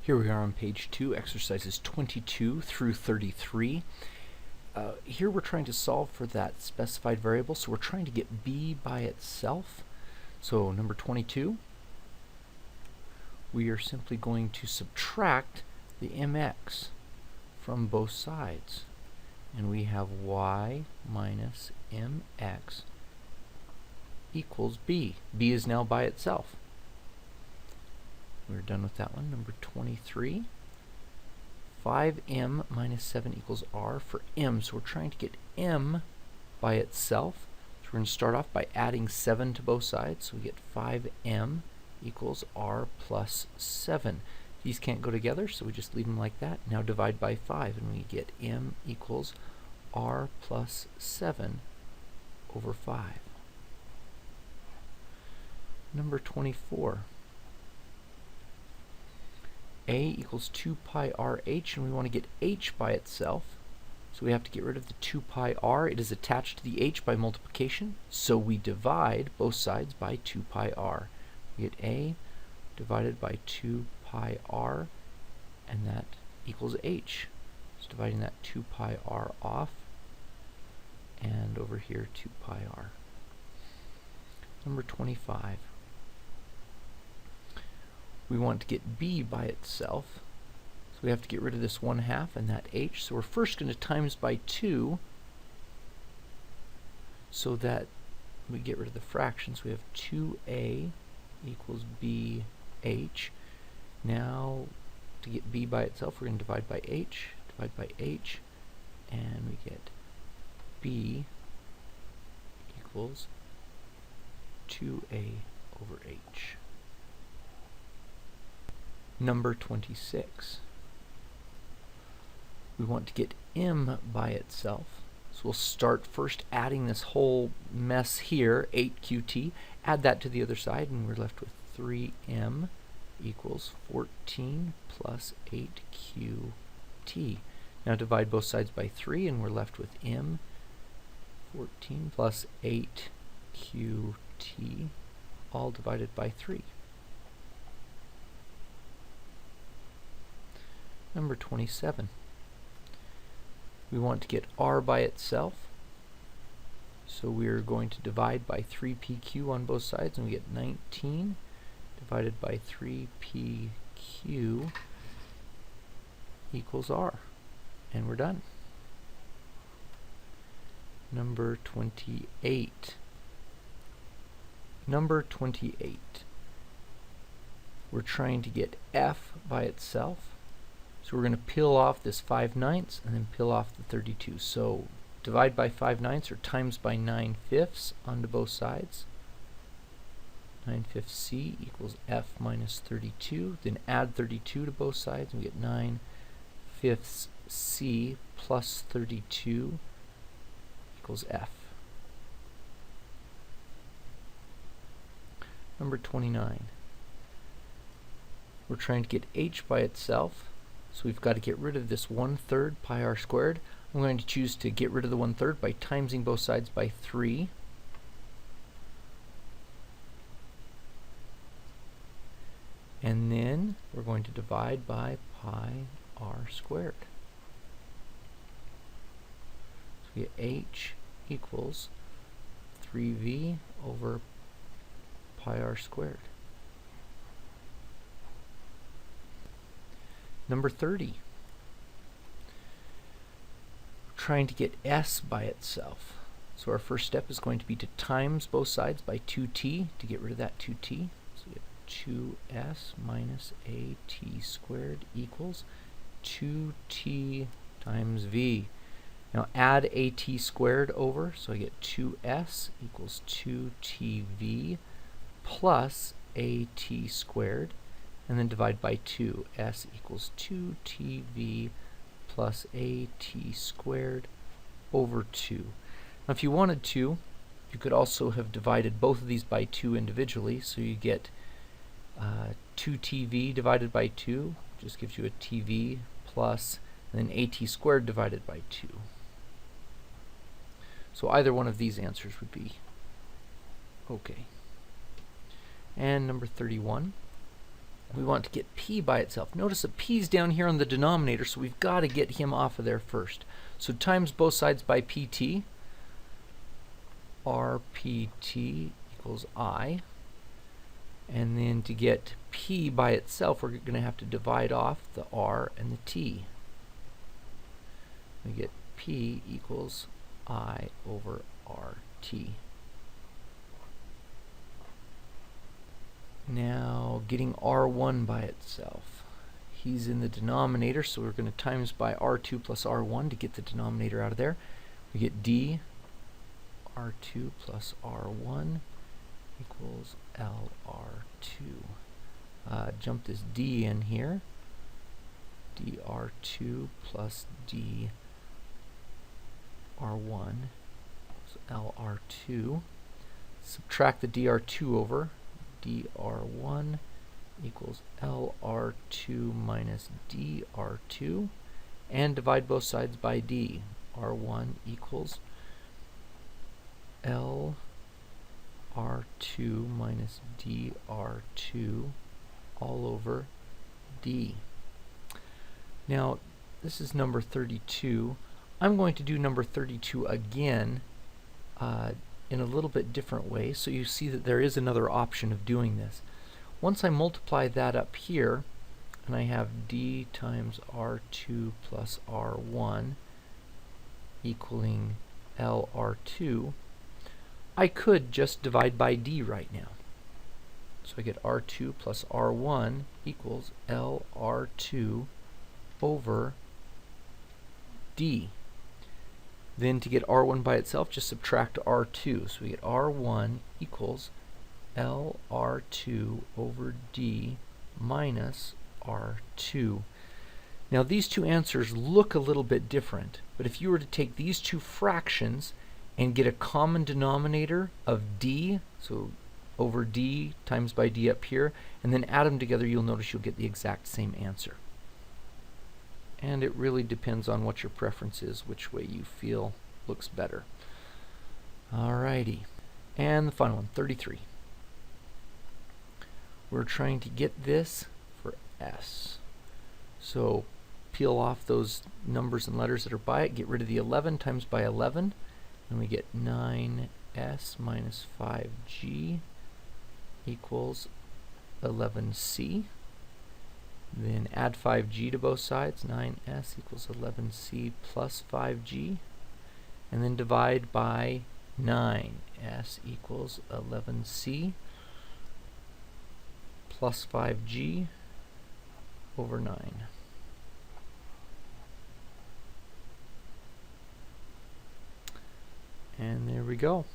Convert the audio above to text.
Here we are on page 2, exercises 22 through 33. Here we're trying to solve for that specified variable, so we're trying to get b by itself. So number 22, we are simply going to subtract the mx from both sides. And we have y minus mx equals b. b is now by itself. We're done with that one. Number 23. 5m minus 7 equals r for m. So we're trying to get m by itself. So we're going to start off by adding 7 to both sides. So we get 5m equals r plus 7. These can't go together, so we just leave them like that. Now divide by 5, and we get m equals r plus 7 over 5. Number 24. A equals 2 pi r h, and we want to get h by itself. So we have to get rid of the 2 pi r. It is attached to the h by multiplication, so we divide both sides by 2 pi r. We get a divided by 2 pi r, and that equals h. So dividing that 2 pi r off, and over here 2 pi r. Number 25. We want to get b by itself, so we have to get rid of this 1/2 and that h. So we're first going to times by 2 so that we get rid of the fractions. We have 2a equals bh. Now to get b by itself, we're going to divide by h, and we get b equals 2a over h. Number 26. We want to get m by itself. So we'll start first adding this whole mess here, 8qt, add that to the other side, and we're left with 3m equals 14 plus 8qt. Now divide both sides by 3, and we're left with m 14 plus 8qt, all divided by 3. Number 27. We want to get r by itself, so we're going to divide by 3pq on both sides, and we get 19 divided by 3pq equals r, and we're done. Number 28. Number 28. We're trying to get f by itself. So we're going to peel off this 5/9 and then peel off the 32. So divide by 5/9 or times by 9/5 onto both sides. 9/5 c equals f minus 32. Then add 32 to both sides, and we get 9/5 c plus 32 equals f. Number 29. We're trying to get h by itself. So we've got to get rid of this 1/3 pi r squared. I'm going to choose to get rid of the 1/3 by timesing both sides by 3. And then we're going to divide by pi r squared. So we get h equals 3v over pi r squared. Number 30. We're trying to get s by itself. So our first step is going to be to times both sides by 2t to get rid of that 2t. So we get 2s minus at squared equals 2t times v. Now add at squared over, so I get 2s equals 2tv plus at squared. And then divide by 2. S equals 2tv plus at squared over 2. Now if you wanted to, you could also have divided both of these by 2 individually, so you get 2tv divided by 2, just gives you a tv plus, and then at squared divided by 2. So either one of these answers would be okay. And number 31. we want to get P by itself. Notice that P's down here on the denominator, so we've got to get him off of there first. So times both sides by PT. RPT equals I. And then to get P by itself, we're going to have to divide off the R and the T. We get P equals I over RT. Now, getting R1 by itself. He's in the denominator, so we're going to times by R2 plus R1 to get the denominator out of there. We get D R2 plus R1 equals LR2. Jump this D in here. dr2 plus dr1 is LR2. Subtract the dr2 over. dr1 equals LR2 minus dr2. And divide both sides by d. R1 equals LR2 minus dr2 all over d. Now, this is number 32. I'm going to do number 32 again in a little bit different way, so you see that there is another option of doing this. Once I multiply that up here, and I have d times r2 plus r1 equaling LR2, I could just divide by d right now. So I get R2 plus R1 equals LR2 over D. Then to get R1 by itself, just subtract R2. So we get R1 equals LR2 over D minus R2. Now these two answers look a little bit different, but if you were to take these two fractions and get a common denominator of D, so over D times by D up here, and then add them together, you'll notice you'll get the exact same answer. And it really depends on what your preference is, which way you feel looks better. Alrighty. And the final one, 33. We're trying to get this for S. So peel off those numbers and letters that are by it, get rid of the 11 times by 11, and we get 9S minus 5G equals 11C. Then add 5G to both sides. 9S equals 11C plus 5G. And then divide by 9. S equals 11C plus 5G over 9. And there we go.